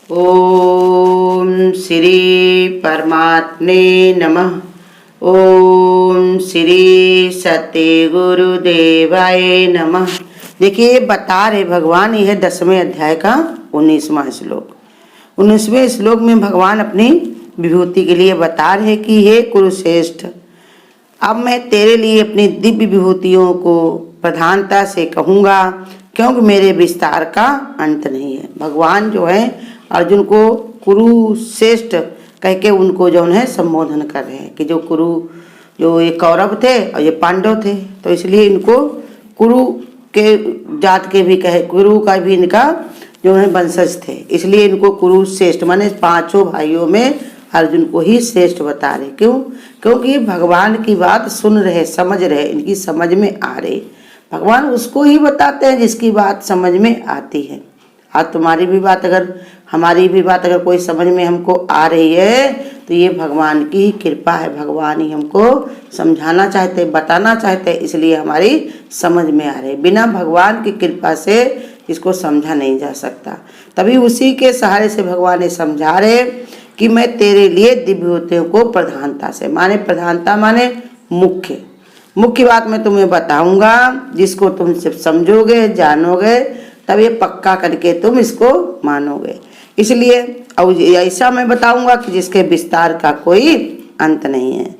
ओम श्री परमात्मे नमः। ओम श्री सत्य गुरुदेवाय नमः। देखिए बता रहे भगवान, यह 10वें अध्याय का 19वां श्लोक। 19वें श्लोक में भगवान अपनी विभूति के लिए बता रहे कि हे कुरुश्रेष्ठ, अब मैं तेरे लिए अपनी दिव्य विभूतियों को प्रधानता से कहूँगा, क्योंकि मेरे विस्तार का अंत नहीं है। भगवान जो है अर्जुन को कुरुश्रेष्ठ कह के उनको जो है संबोधन कर रहे हैं कि जो कुरु, जो ये कौरव थे और ये पांडव थे, तो इसलिए इनको कुरु के जात के भी कहे, कुरु का भी इनका जो है वंशज थे, इसलिए इनको कुरुश्रेष्ठ माने पांचों भाइयों में अर्जुन को ही श्रेष्ठ बता रहे। क्यों? क्योंकि भगवान की बात सुन रहे, समझ रहे, इनकी समझ में आ रही। भगवान उसको ही बताते हैं जिसकी बात समझ में आती है। आज तुम्हारी भी बात अगर, हमारी भी बात अगर कोई समझ में हमको आ रही है तो ये भगवान की ही कृपा है। भगवान ही हमको समझाना चाहते, बताना चाहते, इसलिए हमारी समझ में आ रही। बिना भगवान की कृपा से इसको समझा नहीं जा सकता। तभी उसी के सहारे से भगवान ने समझा रहे कि मैं तेरे लिए दिव्य विभूतियों को प्रधानता से, माने प्रधानता माने मुख्य बात मैं तुम्हें बताऊंगा, जिसको तुम सिर्फ समझोगे, जानोगे, तब ये पक्का करके तुम इसको मानोगे। इसलिए और ऐसा मैं बताऊंगा कि जिसके विस्तार का कोई अंत नहीं है।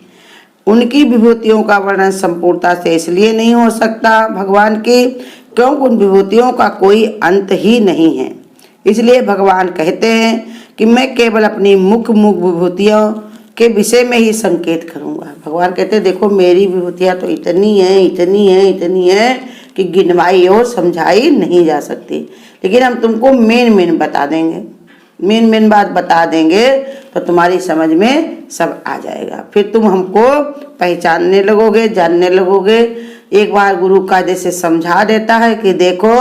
उनकी विभूतियों का वर्णन संपूर्णता से इसलिए नहीं हो सकता भगवान की, क्योंकि उन विभूतियों का कोई अंत ही नहीं है। इसलिए भगवान कहते हैं कि मैं केवल अपनी मुख्य विभूतियों के विषय में ही संकेत करूंगा। भगवान कहते हैं देखो मेरी विभूतियाँ तो इतनी है कि गिनवाई और समझाई नहीं जा सकती, लेकिन हम तुमको मेन बता देंगे, मेन बात बता देंगे तो तुम्हारी समझ में सब आ जाएगा। फिर तुम हमको पहचानने लगोगे, जानने लगोगे। एक बार गुरु कायदे से समझा देता है कि देखो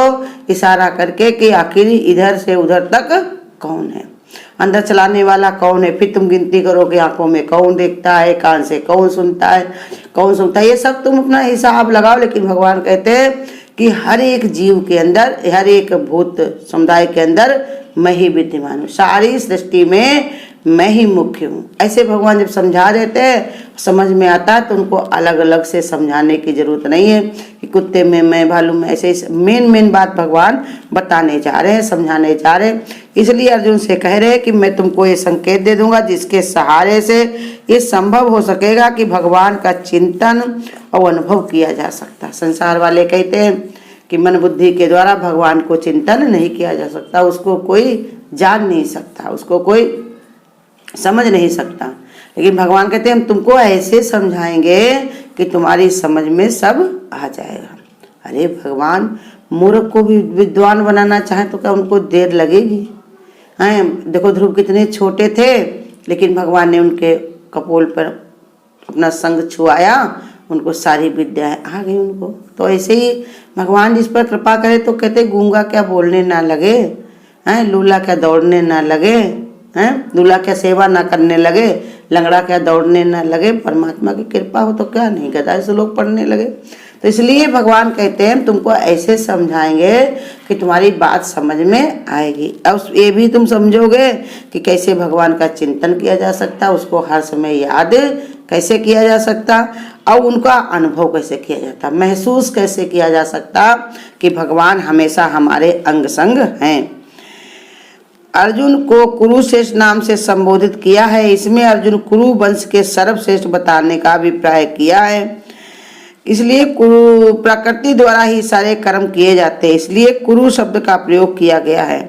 इशारा करके कि आखिर इधर से उधर तक कौन है, अंदर चलाने वाला कौन है। फिर तुम गिनती करोगे आंखों में कौन देखता है, कान से कौन सुनता है, ये सब तुम अपना हिसाब लगाओ। लेकिन भगवान कहते हैं कि हर एक जीव के अंदर, हर एक भूत समुदाय के अंदर मैं ही विद्यमान हूँ, सारी सृष्टि में मैं ही मुख्य हूँ। ऐसे भगवान जब समझा देते हैं, समझ में आता है, तो उनको अलग अलग से समझाने की जरूरत नहीं है कि कुत्ते में मैं, भालू में, ऐसे मेन बात भगवान बताने जा रहे हैं, समझाने जा रहे हैं। इसलिए अर्जुन से कह रहे हैं कि मैं तुमको ये संकेत दे दूंगा जिसके सहारे से ये संभव हो सकेगा कि भगवान का चिंतन और अनुभव किया जा सकता। संसार वाले कहते हैं कि मन बुद्धि के द्वारा भगवान को चिंतन नहीं किया जा सकता, उसको कोई जान नहीं सकता, उसको कोई समझ नहीं सकता। लेकिन भगवान कहते हैं हम तुमको ऐसे समझाएंगे कि तुम्हारी समझ में सब आ जाएगा। अरे भगवान मूर्ख को भी विद्वान बनाना चाहे तो क्या उनको देर लगेगी? हैं, देखो ध्रुव कितने छोटे थे, लेकिन भगवान ने उनके कपोल पर अपना संग छुआया, उनको सारी विद्याएं आ गई उनको। तो ऐसे ही भगवान जिस पर कृपा करे तो कहते गूंगा क्या बोलने ना लगे, हैं, लूला क्या दौड़ने ना लगे, हैं, लूला क्या सेवा ना करने लगे, लंगड़ा क्या दौड़ने ना लगे। परमात्मा की कृपा हो तो क्या नहीं, गधा से लोग पढ़ने लगे। तो इसलिए भगवान कहते हैं तुमको ऐसे समझाएंगे कि तुम्हारी बात समझ में आएगी। अब ये भी तुम समझोगे कि कैसे भगवान का चिंतन किया जा सकता, उसको हर समय याद कैसे किया जा सकता, और उनका अनुभव कैसे किया जाता, महसूस कैसे किया जा सकता कि भगवान हमेशा हमारे अंग संग हैं। अर्जुन को कुरुश्रेष्ठ नाम से संबोधित किया है। इसमें अर्जुन कुरु वंश के सर्वश्रेष्ठ बताने का अभिप्राय किया है। इसलिए कुरु प्रकृति द्वारा ही सारे कर्म किए जाते हैं, इसलिए कुरु शब्द का प्रयोग किया गया है।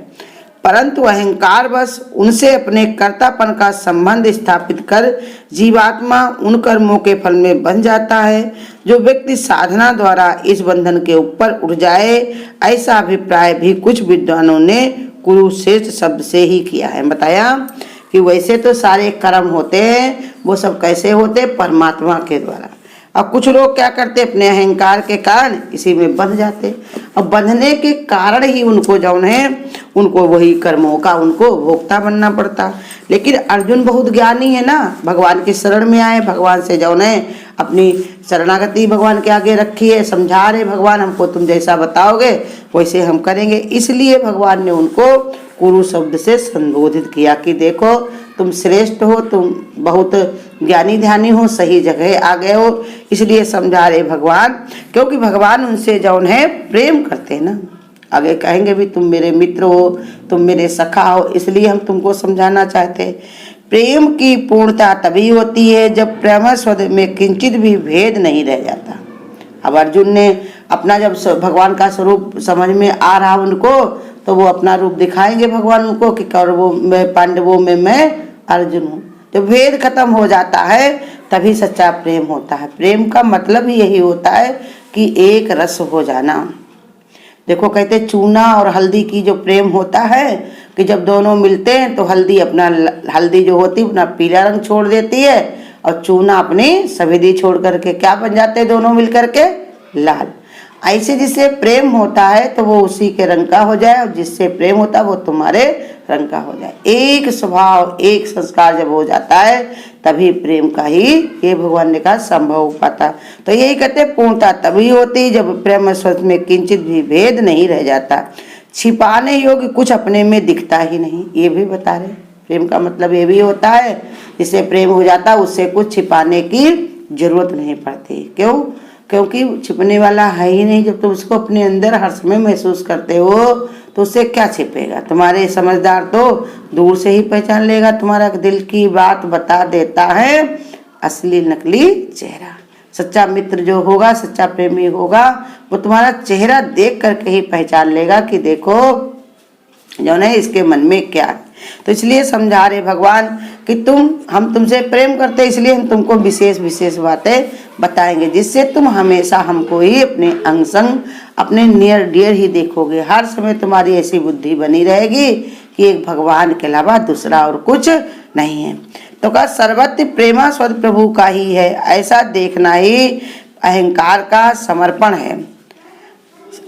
परंतु अहंकार बस उनसे अपने कर्तापन का संबंध स्थापित कर जीवात्मा उन कर्मों के फल में बन जाता है। जो व्यक्ति साधना द्वारा इस बंधन के ऊपर उठ जाए, ऐसा अभिप्राय भी कुछ विद्वानों ने कुरुश्रेष्ठ शब्द से ही किया है। बताया कि वैसे तो सारे कर्म होते हैं, वो सब कैसे होते, परमात्मा के द्वारा। अब कुछ लोग क्या करते, अपने अहंकार के कारण इसी में बंध जाते, और बंधने के कारण ही उनको जौन है, उनको वही कर्मों का उनको भोक्ता बनना पड़ता। लेकिन अर्जुन बहुत ज्ञानी है ना, भगवान की शरण में आए, भगवान से जौन है अपनी शरणागति भगवान के आगे रखी है, समझा रहे भगवान हमको तुम जैसा बताओगे वैसे हम करेंगे। इसलिए भगवान ने उनको कुरु शब्द से संबोधित किया कि देखो तुम श्रेष्ठ हो, तुम बहुत ज्ञानी ध्यानी हो, सही जगह आ गए हो, इसलिए समझा रहे भगवान। क्योंकि भगवान उनसे जौन है प्रेम करते हैं ना, आगे कहेंगे भी तुम मेरे मित्र हो, तुम मेरे सखा हो, इसलिए हम तुमको समझाना चाहते हैं। प्रेम की पूर्णता तभी होती है जब प्रेमास्पद में किंचित भी भेद नहीं रह जाता। अब अर्जुन ने अपना जब भगवान का स्वरूप समझ में आ रहा उनको, तो वो अपना रूप दिखाएंगे भगवान उनको कि कौरवों में पांडवों में मैं अर्जुन हूँ। जब भेद खत्म हो जाता है तभी सच्चा प्रेम होता है। प्रेम का मतलब ही यही होता है कि एक रस हो जाना। देखो कहते चूना और हल्दी की जो प्रेम होता है कि जब दोनों मिलते हैं तो हल्दी जो होती है अपना पीला रंग छोड़ देती है और चूना अपनी सफेदी छोड़ करके क्या बन जाते हैं दोनों मिल करके लाल। ऐसे जिससे प्रेम होता है तो वो उसी के रंग का हो जाए और जिससे प्रेम होता है वो तुम्हारे रंग का हो जाए। एक स्वभाव एक संस्कार जब हो जाता है तभी प्रेम का ही ये भगवान ने कहा संभव हो पाता। तो यही कहते पूर्णता तभी होती जब प्रेम स्वरूप में किंचित भी भेद नहीं रह जाता, छिपाने योग्य कुछ अपने में दिखता ही नहीं। ये भी बता रहे प्रेम का मतलब ये भी होता है जिससे प्रेम हो जाता है उससे कुछ छिपाने की जरूरत नहीं पड़ती। क्यों? क्योंकि छिपने वाला है ही नहीं। जब तुम उसको अपने अंदर हर समय महसूस करते हो तो उससे क्या छिपेगा। तुम्हारे समझदार तो दूर से ही पहचान लेगा, तुम्हारा दिल की बात बता देता है असली नकली चेहरा। सच्चा मित्र जो होगा, सच्चा प्रेमी होगा, वो तुम्हारा चेहरा देख करके ही पहचान लेगा कि देखो जो है इसके मन में क्या है। तो इसलिए समझा रहे भगवान कि हम तुमसे प्रेम करते इसलिए हम तुमको विशेष विशेष बातें बताएंगे जिससे तुम हमेशा हमको ही अपने अंग संग अपने नियर डियर ही देखोगे। हर समय तुम्हारी ऐसी बुद्धि बनी रहेगी कि एक भगवान के अलावा दूसरा और कुछ नहीं है। तो कहा सर्वत्र प्रेमास्पद प्रभु का ही है, ऐसा देखना ही अहंकार का समर्पण है।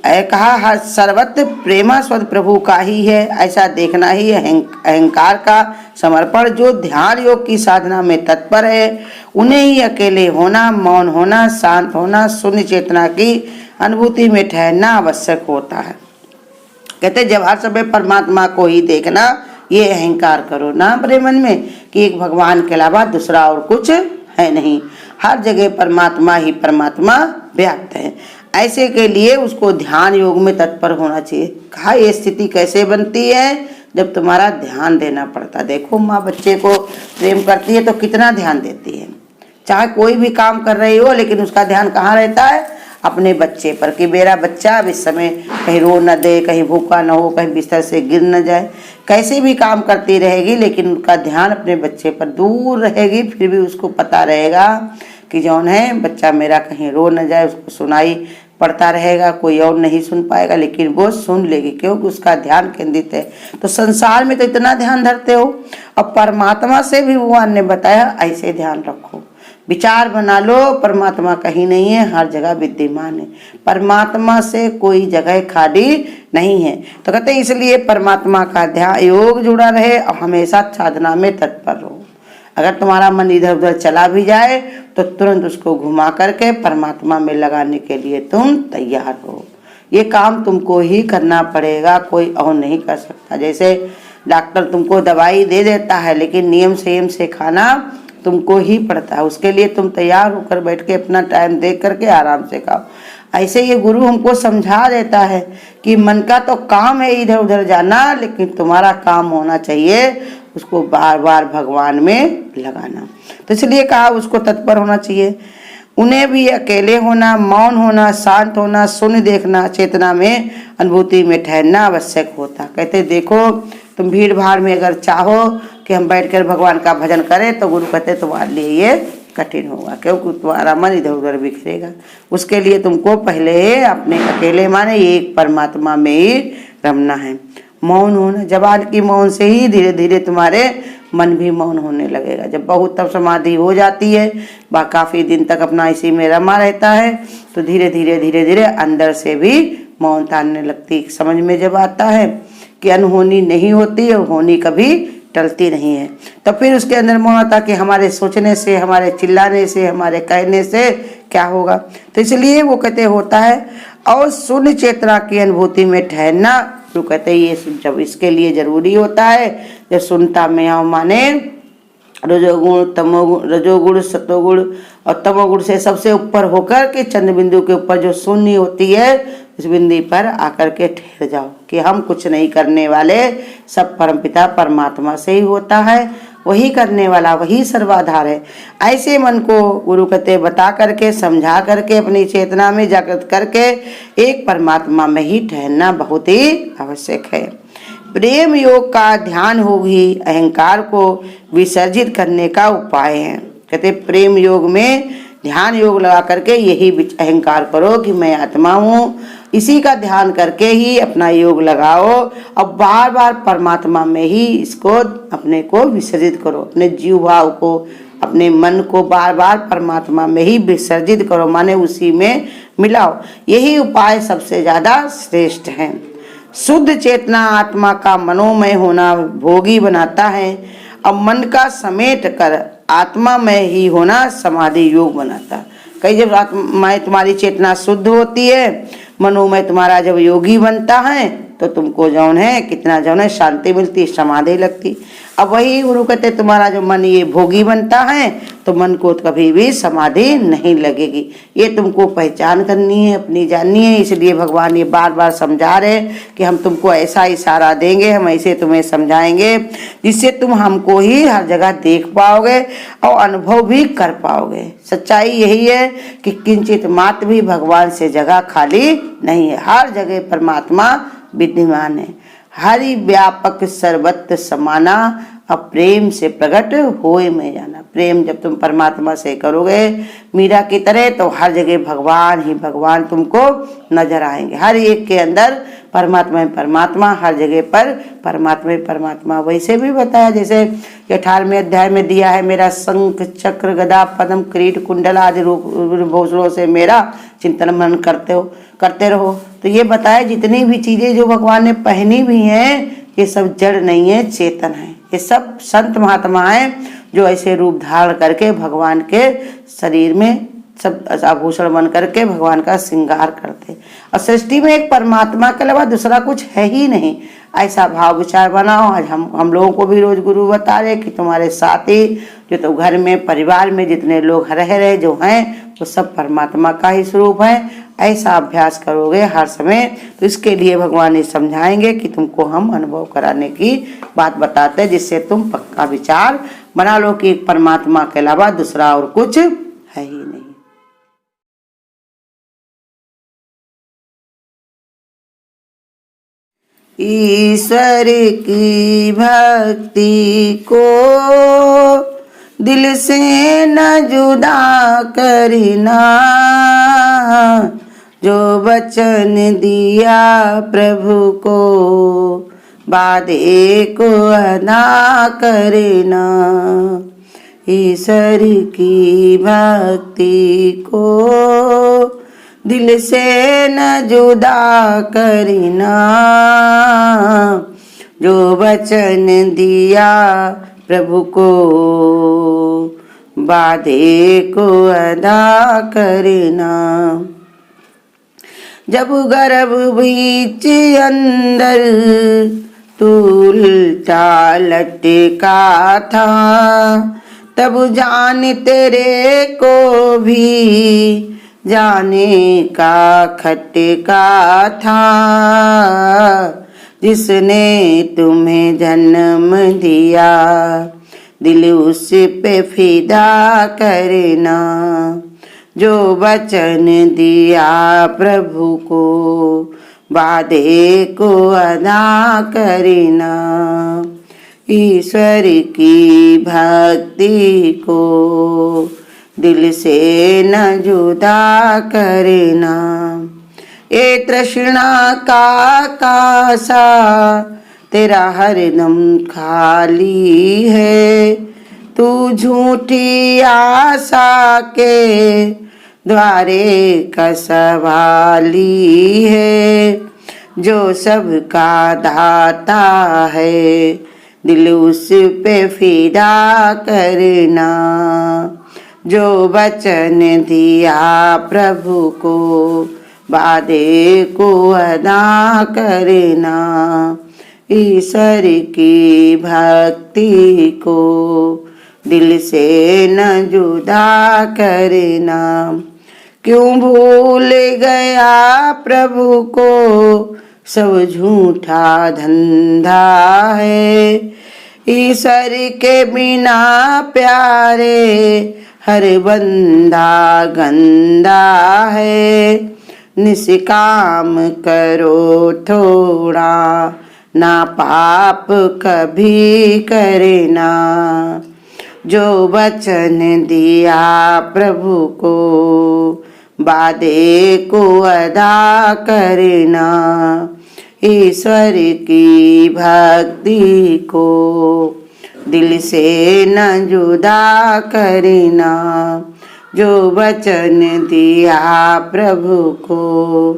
कहा हर सर्वत्र प्रेमास्पद प्रभु का ही है, ऐसा देखना ही अहंकार का समर्पण। जो ध्यान योग की साधना में तत्पर है उन्हें ही अकेले होना, मौन होना, शांत होना, शून्य चेतना की अनुभूति में ठहरना आवश्यक होता है। कहते जब हर समय परमात्मा को ही देखना, ये अहंकार करो ना अपने मन में कि एक भगवान के अलावा दूसरा और कुछ है नहीं, हर जगह परमात्मा ही परमात्मा व्याप्त है। ऐसे के लिए उसको ध्यान योग में तत्पर होना चाहिए। कहा ये स्थिति कैसे बनती है जब तुम्हारा ध्यान देना पड़ता। देखो माँ बच्चे को प्रेम करती है तो कितना ध्यान देती है, चाहे कोई भी काम कर रही हो लेकिन उसका ध्यान कहाँ रहता है, अपने बच्चे पर कि मेरा बच्चा अब इस समय कहीं रो न दे, कहीं भूखा न हो, कहीं बिस्तर से गिर न जाए। कैसे भी काम करती रहेगी लेकिन उनका ध्यान अपने बच्चे पर दूर रहेगी, फिर भी उसको पता रहेगा कि जौन है बच्चा मेरा कहीं रो न जाए। उसको सुनाई पड़ता रहेगा, कोई और नहीं सुन पाएगा लेकिन वो सुन लेगी क्योंकि उसका ध्यान केंद्रित है। तो संसार में तो इतना ध्यान धरते हो, अब परमात्मा से भी भगवान ने बताया ऐसे ध्यान रखो, विचार बना लो परमात्मा कहीं नहीं है, हर जगह विद्यमान है। परमात्मा से कोई जगह खाली नहीं है। तो कहते इसलिए परमात्मा का ध्यान योग जुड़ा रहे और हमेशा साधना में तत्पर रहो। अगर तुम्हारा मन इधर उधर चला भी जाए तो तुरंत उसको घुमा करके परमात्मा में लगाने के लिए तुम तैयार हो। ये काम तुमको ही करना पड़ेगा, कोई और नहीं कर सकता। जैसे डॉक्टर तुमको दवाई दे देता है लेकिन नियम संयम से खाना तुमको ही पड़ता है, उसके लिए तुम तैयार होकर बैठ के अपना टाइम देख करके आराम से खाओ। ऐसे ये गुरु हमको समझा देता है कि मन का तो काम है इधर उधर जाना, लेकिन तुम्हारा काम होना चाहिए उसको बार बार भगवान में लगाना। तो इसलिए कहा उसको तत्पर होना चाहिए। उन्हें भी अकेले होना, मौन होना, शांत होना, शून्य देखना, चेतना में अनुभूति में ठहरना आवश्यक होता। कहते देखो तुम भीड़ भाड़ में अगर चाहो कि हम बैठकर भगवान का भजन करें तो गुरु कहते तुम्हारे लिए ये कठिन होगा क्योंकि तुम्हारा मन इधर उधर बिखरेगा। उसके लिए तुमको पहले अपने अकेले माने एक परमात्मा में ही रमना है। मौन होना, जबान की मौन से ही धीरे धीरे तुम्हारे मन भी मौन होने लगेगा। जब बहुत तब समाधि हो जाती है, वह काफ़ी दिन तक अपना इसी में रमा रहता है तो धीरे धीरे अंदर से भी मौन तानने लगती। समझ में जब आता है कि अनहोनी नहीं होती और होनी कभी टलती नहीं है, तो फिर उसके अंदर मौन आता कि हमारे सोचने से, हमारे चिल्लाने से, हमारे कहने से क्या होगा। तो इसलिए वो कहते होता है और शून्य चेतना की अनुभूति में ठहरना गुरु कहते ये जब इसके लिए जरूरी होता है, जब सुनता में आओ माने रजोगुण तमोगुण, रजोगुण सतोगुण और तमोगुण से सबसे ऊपर होकर के चंद्र बिंदु के ऊपर जो शून्य होती है, इस बिंदु पर आकर के ठहर जाओ कि हम कुछ नहीं करने वाले, सब परमपिता परमात्मा से ही होता है, वही करने वाला, वही सर्वाधार है। ऐसे मन को गुरु कहते बता करके, समझा करके, अपनी चेतना में जागृत करके एक परमात्मा में ही ठहरना बहुत ही आवश्यक है। प्रेम योग का ध्यान योग ही अहंकार को विसर्जित करने का उपाय है। कहते प्रेम योग में ध्यान योग लगा करके यही अहंकार करो कि मैं आत्मा हूँ, इसी का ध्यान करके ही अपना योग लगाओ और बार बार परमात्मा में ही इसको अपने को विसर्जित करो, अपने जीव भाव को, अपने मन को बार बार परमात्मा में ही विसर्जित करो, माने उसी में मिलाओ। यही उपाय सबसे ज्यादा श्रेष्ठ है। शुद्ध चेतना आत्मा का मनोमय होना भोगी बनाता है और मन का समेट कर आत्मा में ही होना समाधि योग बनाता। कई जब आत्मा तुम्हारी चेतना शुद्ध होती है, मनोमय तुम्हारा जब योगी बनता है तो तुमको जौन है कितना जौन है शांति मिलती, समाधि लगती। अब वही गुरु कहते तुम्हारा जो मन ये भोगी बनता है तो मन को कभी भी समाधि नहीं लगेगी। ये तुमको पहचान करनी है, अपनी जाननी है। इसलिए भगवान ये बार बार समझा रहे कि हम तुमको ऐसा इशारा देंगे, हम ऐसे तुम्हें समझाएंगे जिससे तुम हमको ही हर जगह देख पाओगे और अनुभव भी कर पाओगे। सच्चाई यही है कि किंचित मात्र भी भगवान से जगह खाली नहीं है, हर जगह परमात्मा विद्यमान है। हरि व्यापक सर्वत्र समाना और प्रेम से प्रकट होए में जाना। प्रेम जब तुम परमात्मा से करोगे मीरा की तरह तो हर जगह भगवान ही भगवान तुमको नजर आएंगे। हर एक के अंदर परमात्मा परमात्मा, हर जगह पर परमात्मा परमात्मा। वैसे भी बताया जैसे 18वें अध्याय में दिया है, मेरा शंख चक्र गदा पद्म किरीट कुंडल आदि रूप भूषणों से मेरा चिंतन मनन करते रहो। तो ये बताया जितनी भी चीजें जो भगवान ने पहनी भी हैं ये सब जड़ नहीं है, चेतन है। ये सब संत महात्मा हैं जो ऐसे रूप धारण करके भगवान के शरीर में सब आभूषण बन करके भगवान का श्रृंगार करते। और सृष्टि में एक परमात्मा के अलावा दूसरा कुछ है ही नहीं। ऐसा भाव विचार बनाओ। आज हम लोगों को भी रोज गुरु बता रहे कि तुम्हारे साथी जो तो घर में परिवार में जितने लोग रह रहे जो हैं वो सब परमात्मा का ही स्वरूप है। ऐसा अभ्यास करोगे हर समय तो इसके लिए भगवान ये समझाएंगे कि तुमको हम अनुभव कराने की बात बताते हैं, जिससे तुम पक्का विचार बना लो कि परमात्मा के अलावा दूसरा और कुछ है ही नहीं। ईश्वर की भक्ति को दिल से न जुदा करना, जो वचन दिया प्रभु को वादे को अदा करना। ईश्वर की भक्ति को दिल से न जुदा करना, जो वचन दिया प्रभु को वादे को अदा करना। जब गर्भ बीच अंदर उल्टा लटका था, तब जान तेरे को भी जाने का खटका था। जिसने तुम्हें जन्म दिया दिल उस पे फिदा करना, जो वचन दिया प्रभु को वादे को अदा करना। ईश्वर की भक्ति को दिल से न जुदा करना। ये तृष्णा का कासा तेरा हरदम खाली है, तू झूठी आशा के द्वारे का सवाली है। जो सबका दाता है दिल उस पे फिदा करना, जो वचन दिया प्रभु को वादे को अदा करना। ईश्वर की भक्ति को दिल से न जुदा करना। क्यों भूल गया प्रभु को, सब झूठा धंधा है। ईश्वर के बिना प्यारे हर बंदा गंदा है। निष्काम करो थोड़ा, ना पाप कभी करना। जो वचन दिया प्रभु को, वादे को अदा करना। ईश्वर की भक्ति को दिल से न जुदा करना। जो वचन दिया प्रभु को,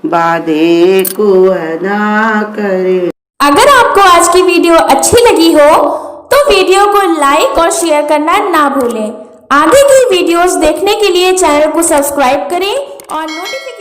वादे को अदा करे। अगर आपको आज की वीडियो अच्छी लगी हो तो वीडियो को लाइक और शेयर करना ना भूलें। आगे की वीडियोस देखने के लिए चैनल को सब्सक्राइब करें और नोटिफिकेशन